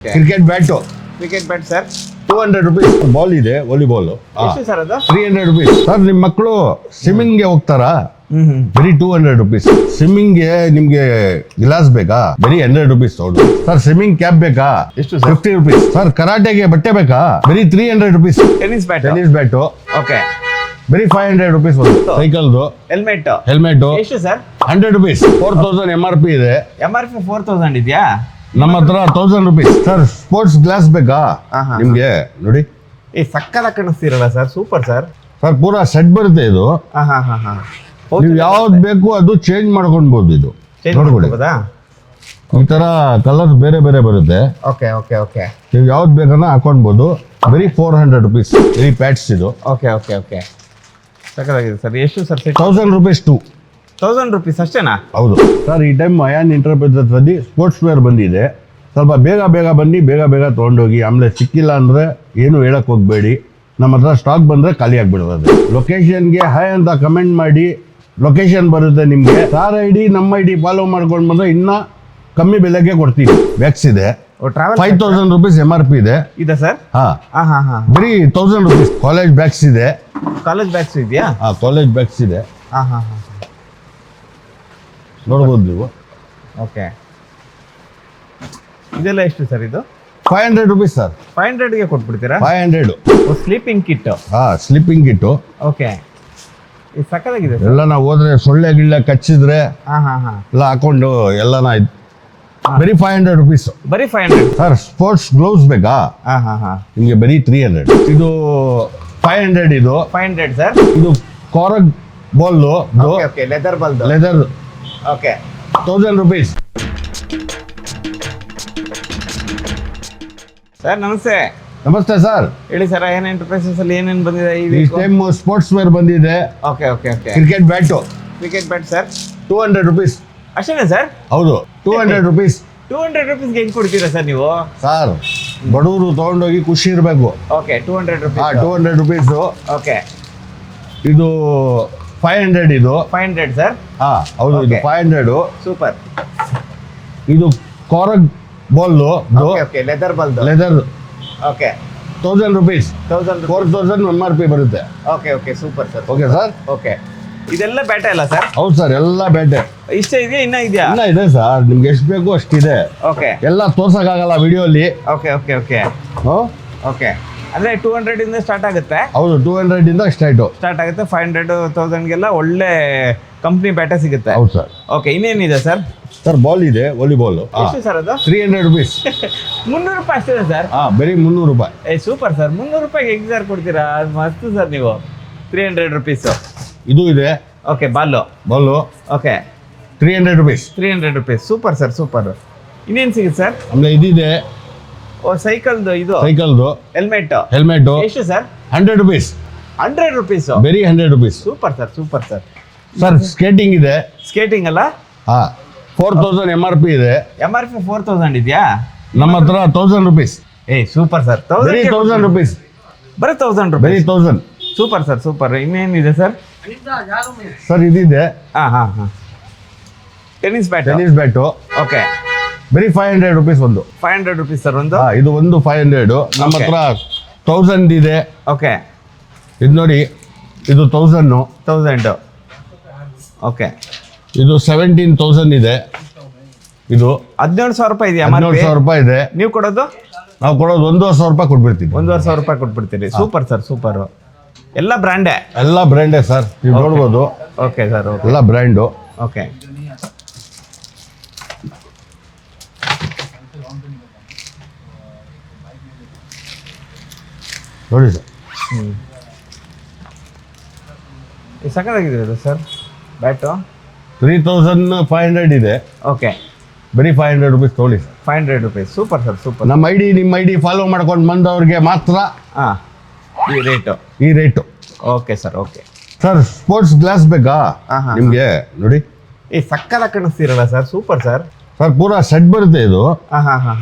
Cricket bat cricket bat sir 200 rupees ball ಇದೆ volleyball ಎಷ್ಟು sir ಅದು 300 ರುಪೀಸ್ ಸರ್. ನಿಮ್ಮ ಮಕ್ಕಳು ಸ್ವಿಮ್ಮಿಂಗ್ಗೆ ಹೋಗ್ತಾರಾ? ಬರೀ 200 ರುಪೀಸ್. ಸ್ವಿಮ್ಮಿಂಗ್ಗೆ ನಿಮ್ಗೆ ಗ್ಲಾಸ್ ಬೇಕಾ? ಬರೀ 100 ರುಪೀಸ್ ತಗೊಂಡು ಸರ್. ಸ್ವಿಮ್ಮಿಂಗ್ ಕ್ಯಾಪ್ ಬೇಕಾ? ಎಷ್ಟು ಸರ್? 50 rupees sir. ಕರಾಟೆಗೆ ಬಟ್ಟೆ ಬೇಕಾ? ಬರೀ 300 rupees. Tennis bat tennis bat okay. ಬರೀ 500 ರುಪೀಸ್. ಒಂದು ಸೈಕಲ್ದು ಹೆಲ್ಮೆಟ್ ಹೆಲ್ಮೆಟ್ ಎಷ್ಟು ಸರ್? 100 ರುಪೀಸ್. 4000 MRP ಇದೆ. MRP 4000 ಇದೆಯಾ? ನಮ್ಮ ಹತ್ರ 1000 ರುಪೀಸ್ ಸರ್. ಸ್ಪೋರ್ಟ್ಸ್ ಗ್ಲಾಸ್ ಬೇಕಾ ನಿಮ್ಗೆ? ನೋಡಿ ಈ ಸಕ್ಕಲ ಕಾಣಿಸ್ತಿರಲ್ಲ ಸರ್, ಸೂಪರ್ ಸರ್. ಸರ್ ಪೂರಾ ಸೆಟ್ ಬರುತ್ತೆ ಇದು. ನೀವು ಯಾವ್ದು ಬೇಕು ಅದು ಚೇಂಜ್ ಮಾಡ್ಕೊಳ್ಬಹುದು. ಇದು ನೋಡ್ಕೊಳ್ಳಿ, ಈ ತರ ಕಲರ್ ಬೇರೆ ಬೇರೆ ಬರುತ್ತೆ. Okay okay okay. ನೀವು ಯಾವ್ದು ಬೇಕನ್ನ ಹಾಕೊಳ್ಬಹುದು. ಬರೀ 400 ರುಪೀಸ್. ಬರೀ ಪ್ಯಾಡ್ಸ್ ಇದು. Okay okay okay. ಸಕ್ಕದಾಗಿದೆ ಸರ್. ಎಷ್ಟು ಸರ್? 1000 ರುಪೀಸ್ 1000 ರುಪೀಸ್ ಅಷ್ಟೇನಾ? ಹೌದು ಸರ್. ಈ ಟೈಮ್ ಅಯಾನ್ ಇಂಟರ್ಪ್ರೈಸಸ್ನಲ್ಲಿ ಸ್ಪೋರ್ಟ್ಸ್ ವೇರ್ ಬಂದಿದೆ. ಸ್ವಲ್ಪ ಬೇಗ ಬೇಗ ಬನ್ನಿ, ಬೇಗ ಬೇಗ ತೊಗೊಂಡೋಗಿ. ಆಮೇಲೆ ಸಿಕ್ಕಿಲ್ಲ ಅಂದರೆ ಏನು ಹೇಳಕ್ಕೆ ಹೋಗಬೇಡಿ. ನಮ್ಮ ಹತ್ರ ಸ್ಟಾಕ್ ಬಂದರೆ ಖಾಲಿ ಆಗಿಬಿಡ್ತದೆ. ಲೊಕೇಶನ್ಗೆ ಹಾಯ್ ಅಂತ ಕಮೆಂಟ್ ಮಾಡಿ, ಲೊಕೇಶನ್ ಬರುತ್ತೆ ನಿಮಗೆ. ಸಾರ್ ID ನಮ್ಮ ID ಫಾಲೋ ಮಾಡ್ಕೊಂಡು ಬಂದರೆ ಇನ್ನೂ ಕಮ್ಮಿ ಬೆಲೆಗೆ ಕೊಡ್ತೀವಿ. ಬ್ಯಾಗ್ಸ್ ಇದೆ 5000 ರುಪೀಸ್ MRP ಇದೆ. ಇದೆ ಸರ್? ಹಾಂ ಬರೀ 1000 ರುಪೀಸ್. ಕಾಲೇಜ್ ಬ್ಯಾಗ್ಸ್ ಇದೆ. ಕಾಲೇಜ್ ಬ್ಯಾಗ್ಸ್ ಇದೆಯಾ? ಹಾಂ ಕಾಲೇಜ್ ಬ್ಯಾಗ್ಸ್ ಇದೆ. ಹಾಂ ನೋಡ್ಬೋದು ನೀವು. ಓಕೆ. ಇದೆಲ್ಲ ಎಷ್ಟು ಸರ್? ಇದು 500 ರುಪೀಸ್ ಸರ್. 500ಗೆ ಕೊಟ್ಬಿಡ್ತೀರಾ? 500. Sleeping kit. Sleeping kit. Okay. ಇದು ಸಕ್ಕದಾಗಿದೆ ಎಲ್ಲ ನಾವು ಹೋದ್ರೆ ಸೊಳ್ಳೆ ಗಿಳ್ಳೆ ಕಚ್ಚಿದ್ರೆ ಹಾಂ ಎಲ್ಲ ಹಾಕೊಂಡು ಎಲ್ಲನ ಬರೀ 500 ರುಪೀಸ್. ಬರೀ 500 ಸರ್. ಸ್ಪೋರ್ಟ್ಸ್ ಗ್ಲೌಸ್ ಬೇಕಾ? ಹಾಂ ನಿಮಗೆ ಬರೀ 300. ಇದು 500. ಇದು 500 ಸರ್. ಇದು ಕಾರಗ್ ಬಾಲ್ದು ಓಕೆ. ಲೆದರ್ ಬಾಲ್ದು. ಲೆದರ್. ಓಕೆ. 1000 ರುಪೀಸ್. ಸರ್ ನಮಸ್ತೆ. ನಮಸ್ತೆ ಸರ್. ಹೇಳಿ ಸರ್, ಏನ್ ಎಂಟರ್ಪ್ರೈಸಸ್ ಅಲ್ಲಿ ಏನೇನು ಬಂದಿದೆ ಈ ಟೈಮ್ ಸ್ಪೋರ್ಟ್ಸ್ ವೇರ್ ಬಂದಿದೆ. Okay okay okay. Cricket bat cricket bat sir 200 rupees. ಅಷ್ಟೇನಾ ಸರ್? ಹೌದು 200 ರುಪೀಸ್. 200 ರುಪೀಸ್ಗೆ ಹೆಂಗ್ ಕೊಡ್ತೀರಾ ಸರ್ ನೀವು? ಸರ್ ಬಡವರು ತಗೊಂಡೋಗಿ ಖುಷಿ ಇರಬೇಕು. ಓಕೆ. 200 ರುಪೀಸ್. 200 ರುಪೀಸು. ಓಕೆ. ಇದು 500. ಇದು 500 ಸರ್. ಹೌದು. ಇದು 500. ಸೂಪರ್. ಇದು ಕಾರಗ್ ಬಾಲ್ದು ಓಕೆ. ಲೆದರ್ ಬಾಲ್ದು. ಲೆದರ್. ಓಕೆ. 1000 ರುಪೀಸ್. 1000 4000 MRP ಬರುತ್ತೆ. Okay okay. Super sir. Okay sir. Okay. ಇದೆಲ್ಲ ಬ್ಯಾಟ ಇಲ್ಲ ಸರ್? ಹೌದು ಸರ್, ಎಲ್ಲ ಬೇಟೆ. ಇಷ್ಟೇ ಇದೆಯಾ? ಇನ್ನ ಇದೆಯಾ? ಇನ್ನ ಇದೆ ಸರ್. ನಿಮ್ಗೆ ಎಷ್ಟು ಬೇಕು ಅಷ್ಟಿದೆ. ಓಕೆ. ಎಲ್ಲ ತೋರ್ಸಕ್ಕಾಗಲ್ಲ ವಿಡಿಯೋಲಿ. Okay okay okay okay. ಅಂದ್ರೆ 200 ಇಂದ ಸ್ಟಾರ್ಟ್ ಆಗುತ್ತೆ? ಹೌದು 200 ಇಂದ ಸ್ಟಾರ್ಟ್ ಆಗುತ್ತೆ. 500 1000ಗೆಲ್ಲ ಒಳ್ಳೆ ಕಂಪ್ನಿ ಬ್ಯಾಟ ಸಿಗುತ್ತೆ. ಹೌದು ಸರ್. ಓಕೆ. ಇನ್ನೇನಿದೆ ಸರ್? ಸರ್ ಬಾಲ್ ಇದೆ ವಾಲಿಬಾಲ್. ಎಷ್ಟು ಸರ್ ಅದು? 300 ರುಪೀಸ್. 300 ರೂಪಾಯಿ ಅಷ್ಟೇ ಸರ್? ಬರೀ 300 ರೂಪಾಯಿ. Super sir. 300 ರೂಪಾಯಿಗೆ ಹೆಂಗ್ ಸರ್ ಕೊಡ್ತೀರಾ? ಅದು ಮಸ್ತ್ ಸರ್ ನೀವು. 300 ರುಪೀಸ್. ಇದು ಇದೆ. Okay. Ball. Okay. 300 rupees. 300 rupees. Super sir, super. ಇನ್ನೇನು ಸಿಗುತ್ತೆ ಸರ್? ಆಮೇಲೆ ಇದಿದೆ. ಸೈಕಲ್ದು. ಇದು ಸೈಕಲ್ದು ಹೆಲ್ಮೆಟ್. ಎಷ್ಟು ಸರ್? 100 ರುಪೀಸ್. 100 ರುಪೀಸ್. ಬರೀ 100 rupees. Super sir, super sir. Sir skating ಇದೆ. ಸ್ಕೇಟಿಂಗ್ ಅಲ್ಲ? 4000 MRP ಇದೆ. MRP 4000 ಇದೆಯಾ? ನಮ್ಮ ಹತ್ರ 1000 ರುಪೀಸ್. Super sir. ಬರೀ 1000 ರುಪೀಸ್. ಬರೀ 1000 ಬರೀ ರೂಪಾಯಿ. 1000. Super sir, super. ಇನ್ನೇನಿದೆ ಸರ್? ಸರ್ ಇದಿದೆ. ಹಾಂ. Tennis bat. ಓಕೆ. ಬರೀ 500 ರುಪೀಸ್ ಒಂದು. 500 ರುಪೀಸ್ ಸರ್ ಒಂದು. ಇದು ಒಂದು 500. ನಮ್ಮ ಹತ್ರ 1000 ಇದೆ. ಓಕೆ. ಇದು ನೋಡಿ, ಇದು 1000. ಓಕೆ. ಇದು 17,000 ಇದೆ. ಇದು 17,000 ರೂಪಾಯಿ ಇದೆಯಾ? 17,000 ರೂಪಾಯಿ ಇದೆ. ನೀವು ಕೊಡೋದು? ನಾವು ಕೊಡೋದು 1,500 ರೂಪಾಯಿ ಕೊಟ್ಬಿಡ್ತೀವಿ. 1,500 ರೂಪಾಯಿ ಕೊಟ್ಬಿಡ್ತೀರಿ. Super sir, super. ಎಲ್ಲ ಬ್ರ್ಯಾಂಡೇ? ಎಲ್ಲ ಬ್ರ್ಯಾಂಡೇ ಸರ್. ನೀವು ನೋಡ್ಬೋದು. Okay sir. ಎಲ್ಲ ಬ್ರ್ಯಾಂಡು. ಓಕೆ. ನೋಡಿ ಸರ್. ಸಕ್ಕತ್ತಾಗಿದೆ ಸರ್ ಬ್ಯಾಟು. 3,500 ಇದೆ. ಓಕೆ. ಬರೀ 500 ರುಪೀಸ್ ತೊಗೊಳ್ಳಿ sir. 500 rupees. Super sir, super. ನಮ್ಮ ನಿಮ್ಮ ID ಫಾಲೋ ಮಾಡ್ಕೊಂಡು ಬಂದವ್ರಿಗೆ ಮಾತ್ರ ಈ rate. Okay sir. Okay sir. Sports glass ಬೇಕಾ ನಿಮ್ಗೆ? ನೋಡಿ ಸಕ್ಕಲ ಕಾಣಿಸ್ತಿರಲ್ಲ ಸರ್, ಸೂಪರ್ ಸರ್. ಸರ್ ಪೂರಾ ಸೆಟ್ ಬರುತ್ತೆ ಇದು.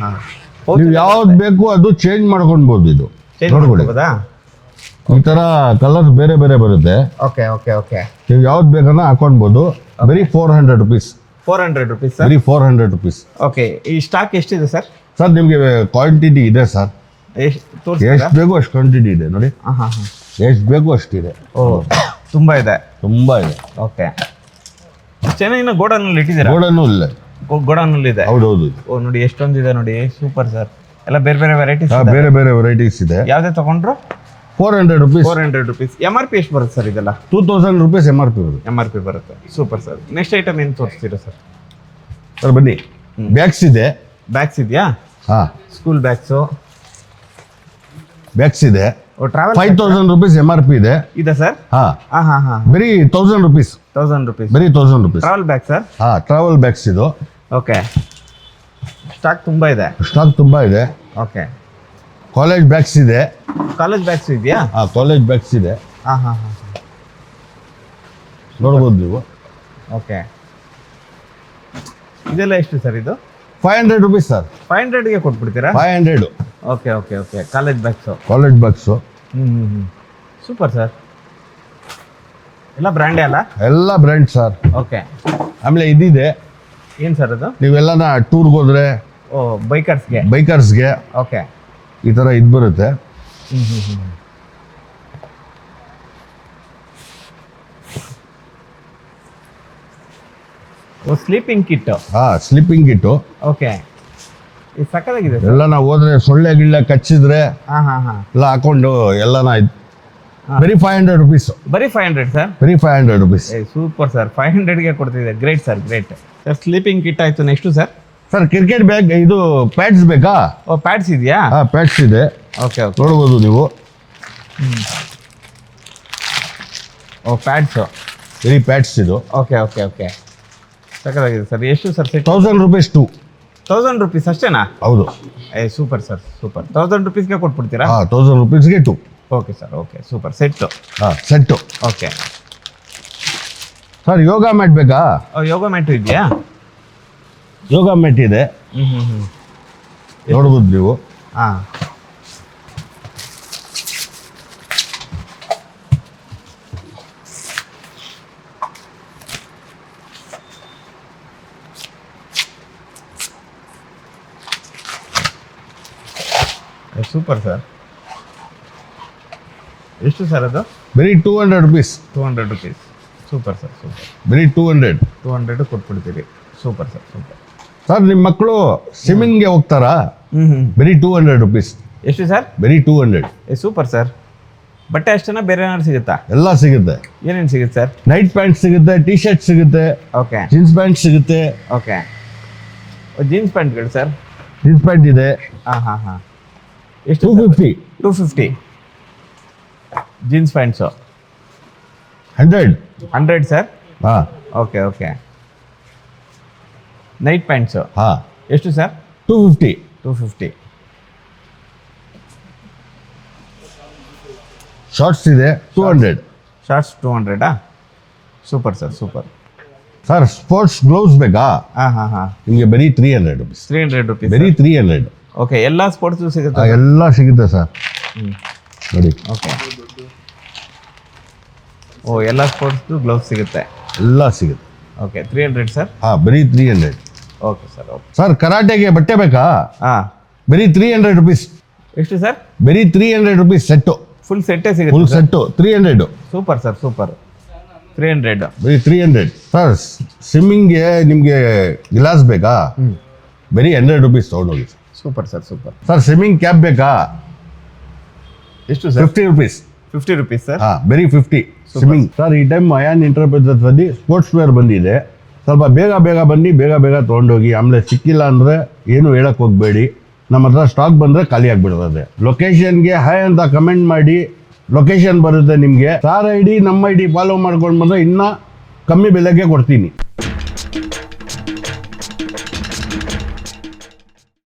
ನೀವು ಯಾವ್ದು ಬೇಕು ಅದು ಚೇಂಜ್ ಮಾಡ್ಕೊಳ್ಬಹುದು. ಇದು ನೋಡ್ಕೊಳ್ಳಿ, ಈ ತರ ಕಲರ್ ಬೇರೆ ಬೇರೆ ಬರುತ್ತೆ. Okay okay okay. ನೀವು ಯಾವ್ದು ಬೇಕನ್ನ ಹಾಕೊಳ್ಬಹುದು. ಬರೀ 400 rupees. 400 rupees, sir. Very 400 rupees. Okay. ಈ ಸ್ಟಾಕ್ ಎಷ್ಟಿದೆ ಸರ್? ಸರ್ ನಿಮಗೆ ಕ್ವಾಂಟಿಟಿ ಇದೆ ಸರ್, ಎಷ್ಟು ತೋರಿಸಿ. ಎಷ್ಟು ಬೇಕೋ ಅಷ್ಟು ಕ್ವಾಂಟಿಟಿ ಇದೆ ನೋಡಿ, ಹಾಂ ಹಾಂ ಹಾಂ. ಎಷ್ಟು ಬೇಕೋ ಅಷ್ಟಿದೆ. ಓ ತುಂಬ ಇದೆ. ತುಂಬ ಇದೆ. ಓಕೆ, ಚೆನ್ನಾಗಿನ ಗೋಡೌನಲ್ಲಿ ಇಟ್ಟಿದ್ದೀರಾ? ಗೋಡನು ಇಲ್ಲ. ಗೋಡೌನಲ್ಲಿ ಇದೆ. ಹೌದೌದು. ಓ ನೋಡಿ ಎಷ್ಟೊಂದಿದೆ ನೋಡಿ, ಸೂಪರ್ ಸರ್. ಎಲ್ಲ ಬೇರೆ ಬೇರೆ ವೆರೈಟೀಸ್. ಬೇರೆ ಬೇರೆ ವೆರೈಟೀಸ್ ಇದೆ. ಯಾವುದೇ ತಗೊಂಡ್ರು 400 rupees. 400 rupees. MRP ಎಷ್ಟು ಬರುತ್ತೆ ಸರ್ ಇದೆಲ್ಲ? 2000 rupees MRP ಬರುತ್ತೆ. MRP ಬರುತ್ತೆ. Super sir. ನೆಕ್ಸ್ಟ್ ಐಟಮ್ ಏನು ತೋರಿಸ್ತೀರಾ ಸರ್? ಸರ್ ಬನ್ನಿ, ಬ್ಯಾಗ್ಸ್ ಇದೆ. ಬ್ಯಾಗ್ಸ್ ಇದೆಯಾ? ಹಾಂ, ಸ್ಕೂಲ್ ಬ್ಯಾಗ್ಸು ಬ್ಯಾಗ್ಸ್ ಇದೆ. ಓ ಟ್ರಾವೆಲ್ 5000 rupees MRP ಇದೆ. ಇದೆ ಸರ್? ಹಾಂ ಹಾಂ ಹಾಂ ಹಾಂ. ಬರೀ 1000 rupees. 1000 rupees. ಬರೀ 1000 rupees. Travel bag sir? ಹಾಂ, ಟ್ರಾವೆಲ್ ಬ್ಯಾಗ್ಸ್ ಇದು. ಓಕೆ, ಸ್ಟಾಕ್ ತುಂಬ ಇದೆ. ಸ್ಟಾಕ್ ತುಂಬ ಇದೆ. ಓಕೆ, ಕಾಲೇಜ್ ಬ್ಯಾಗ್ಸ್ ಇದೆ. ಕಾಲೇಜ್ ಬ್ಯಾಗ್ಸ್ ಇದೆಯಾ? ಹಾಂ, ಕಾಲೇಜ್ ಬ್ಯಾಗ್ಸ್ ಇದೆ. ಹಾಂ ಹಾಂ ಹಾಂ. ನೋಡ್ಬೋದು ನೀವು. ಓಕೆ, ಇದೆಲ್ಲ ಎಷ್ಟು ಸರ್ ಇದು? 500 rupees ಸರ್. 500ಗೆ ಕೊಟ್ಬಿಡ್ತೀರಾ? 500 okay okay okay. College bags. College bags. Super sir. ಎಲ್ಲ ಬ್ರ್ಯಾಂಡೇ ಅಲ್ಲ? ಎಲ್ಲ ಬ್ರ್ಯಾಂಡ್ ಸರ್. ಓಕೆ, ಆಮೇಲೆ ಇದಿದೆ. ಏನು ಸರ್ ಅದು? ನೀವೆಲ್ಲನ ಟೂರ್ಗೆ ಹೋದ್ರೆ ಓ ಬೈಕರ್ಸ್ಗೆ. ಬೈಕರ್ಸ್ಗೆ ಓಕೆ. ಈ ಥರ ಇದು ಬರುತ್ತೆ. ಓ ಸ್ಲೀಪಿಂಗ್ ಕಿಟ್. ಹಾಂ, ಸ್ಲೀಪಿಂಗ್ ಕಿಟ್ಟು. ಓಕೆ, ಇದು ಸಕ್ಕತ್ತಾಗಿದೆ ಸರ್. ಎಲ್ಲ ನಾವು ಹೋದ್ರೆ ಸೊಳ್ಳೆ ಗಿಳ್ಳೆ ಕಚ್ಚಿದ್ರೆ ಹಾಂ ಹಾಂ ಹಾಂ. ಎಲ್ಲ ಹಾಕೊಂಡು ಎಲ್ಲನ ಬರೀ 500 rupees. ಬರೀ 500 ಸರ್? ಬರೀ 500 rupees. ಏ ಸೂಪರ್ ಸರ್. 500ಗೆ ಕೊಡ್ತಿದೆ. Great sir, great sir. Sleeping kit ಆಯಿತು. Next sir? Sir cricket bag ಇದು ಪ್ಯಾಡ್ಸ್ ಬೇಕಾ? ಓ ಪ್ಯಾಡ್ಸ್ ಇದೆಯಾ? ಹಾಂ, ಪ್ಯಾಡ್ಸ್ ಇದೆ. Okay okay. ನೋಡ್ಬೋದು ನೀವು. Oh pads. ಬರೀ ಪ್ಯಾಡ್ಸ್ ಇದು. Okay okay okay. ಸಕ್ಕತ್ತಾಗಿದೆ ಸರ್. ಎಷ್ಟು ಸರ್ ಸೆಟ್? 1000 rupees ಟು. 1000 rupees ಅಷ್ಟೇನಾ? ಹೌದು. ಏ ಸೂಪರ್ ಸರ್, ಸೂಪರ್. 1000 rupeesಗೆ ಕೊಟ್ಬಿಡ್ತೀರಾ? ಹಾಂ, 1000 rupeesಗೆ ಟು. Okay sir, okay super. Set. ಹಾಂ, ಸೆಟ್ಟು. ಓಕೆ ಸರ್ ಯೋಗ ಮ್ಯಾಟ್ ಬೇಕಾ? ಯೋಗ ಮ್ಯಾಟು ಇದೆಯಾ? ಯೋಗ ಮ್ಯಾಟ್ ಇದೆ. ನೋಡ್ಬೋದು ನೀವು. ಹಾಂ, ಸೂಪರ್ ಸರ್. ಎಷ್ಟು ಸರ್ ಅದು? ಬರೀ 200 rupees. 200 rupees. Super sir, super. ಬರೀ 200. 200 ಕೊಟ್ಬಿಡ್ತೀರಿ. Super sir, super. ಸರ್ ನಿಮ್ಮ ಮಕ್ಕಳು ಸ್ವಿಮ್ಮಿಂಗ್ಗೆ ಹೋಗ್ತಾರಾ? ಬರೀ 200 rupees. ಎಷ್ಟು ಸರ್? ಬರೀ 200. ಏ ಸೂಪರ್ ಸರ್. ಬಟ್ಟೆ ಅಷ್ಟೇನಾ, ಬೇರೆ ಏನಾದ್ರು ಸಿಗುತ್ತಾ? ಎಲ್ಲ ಸಿಗುತ್ತೆ. ಏನೇನು ಸಿಗುತ್ತೆ ಸರ್? ನೈಟ್ ಪ್ಯಾಂಟ್ ಸಿಗುತ್ತೆ, ಟಿ ಶರ್ಟ್ ಸಿಗುತ್ತೆ, ಓಕೆ ಜೀನ್ಸ್ ಪ್ಯಾಂಟ್ ಸಿಗುತ್ತೆ. ಓಕೆ. ಜೀನ್ಸ್ ಪ್ಯಾಂಟ್ಗಳು ಸರ್? ಜೀನ್ಸ್ ಪ್ಯಾಂಟ್ ಇದೆ. ಹಾಂ ಹಾಂ ಹಾಂ. ಎಷ್ಟು? 250. 250 ಜೀನ್ಸ್ ಪ್ಯಾಂಟ್ಸು. 100 ಸರ್? ಹಾಂ. Okay okay. ನೈಟ್ ಪ್ಯಾಂಟ್ಸು ಹಾಂ. ಎಷ್ಟು ಸರ್? 250. 250. ಶಾರ್ಟ್ಸ್ ಇದೆ 200. Shorts 200 super sir, super. Sir sports gloves ಬೇಕಾ? ಹಾಂ ಹಾಂ ಹಾಂ. ನಿಮಗೆ ಬರೀ 300 rupees. 300 rupees. ಬರೀ 300. ಓಕೆ, ಎಲ್ಲ ಸ್ಪೋರ್ಟ್ಸು ಸಿಗುತ್ತೆ? ಎಲ್ಲ ಸಿಗುತ್ತೆ ಸರ್. ನೋಡಿ. ಓಕೆ. ಓ ಎಲ್ಲ ಸ್ಪೋರ್ಟ್ಸ್ದು ಗ್ಲೌಸ್ ಸಿಗುತ್ತೆ? ಎಲ್ಲ ಸಿಗುತ್ತೆ. Okay, 300 sir? ಹಾಂ, ಬರೀ 300. Okay sir, okay. ಸರ್ ಕರಾಟೆಗೆ ಬಟ್ಟೆ ಬೇಕಾ? ಹಾಂ. ಬರೀ 300 rupees. ಎಷ್ಟು ಸರ್? ಬರೀ 300 rupees ಸೆಟ್ಟು. ಫುಲ್ ಸೆಟ್ಟೇ ಫುಲ್ ಸಿಗುತ್ತೆ? ಸೆಟ್ಟು 300. Super sir, super. 300. ಬರೀ 300. ಸರ್ ಸ್ವಿಮ್ಮಿಂಗ್ಗೆ ನಿಮಗೆ ಗ್ಲಾಸ್ ಬೇಕಾ? ಬರೀ 100 rupees ತೊಗೊಂಡೋಗಿ. Super sir, super. Sir swimming cap ಬೇಕಾ? ಎಷ್ಟು ಸರ್? 50 rupees. 50 rupees sir? ಹಾಂ, ಬರೀ 50 ಸ್ವಿಮ್ಮಿಂಗ್. ಸರ್ ಈ ಟೈಮ್ ಅಯಾನ್ ಇಂಟರ್ಪ್ರೈಸಸ್ನಲ್ಲಿ ಸ್ಪೋರ್ಟ್ಸ್ ವೇರ್ ಬಂದಿದೆ. ಸ್ವಲ್ಪ ಬೇಗ ಬೇಗ ಬನ್ನಿ, ಬೇಗ ಬೇಗ ತೊಗೊಂಡೋಗಿ. ಆಮೇಲೆ ಸಿಕ್ಕಿಲ್ಲ ಅಂದರೆ ಏನು ಹೇಳಕ್ಕೆ ಹೋಗಬೇಡಿ. ನಮ್ಮ ಹತ್ರ ಸ್ಟಾಕ್ ಬಂದರೆ ಖಾಲಿ ಆಗಿಬಿಡ್ತದೆ. ಲೊಕೇಶನ್ಗೆ ಹಾಯ್ ಅಂತ ಕಮೆಂಟ್ ಮಾಡಿ, ಲೊಕೇಶನ್ ಬರುತ್ತೆ ನಿಮಗೆ. ಸಾರ್ ID ನಮ್ಮ ID ಫಾಲೋ ಮಾಡ್ಕೊಂಡು ಬಂದರೆ ಇನ್ನೂ ಕಮ್ಮಿ ಬೆಲೆಗೆ ಕೊಡ್ತೀನಿ.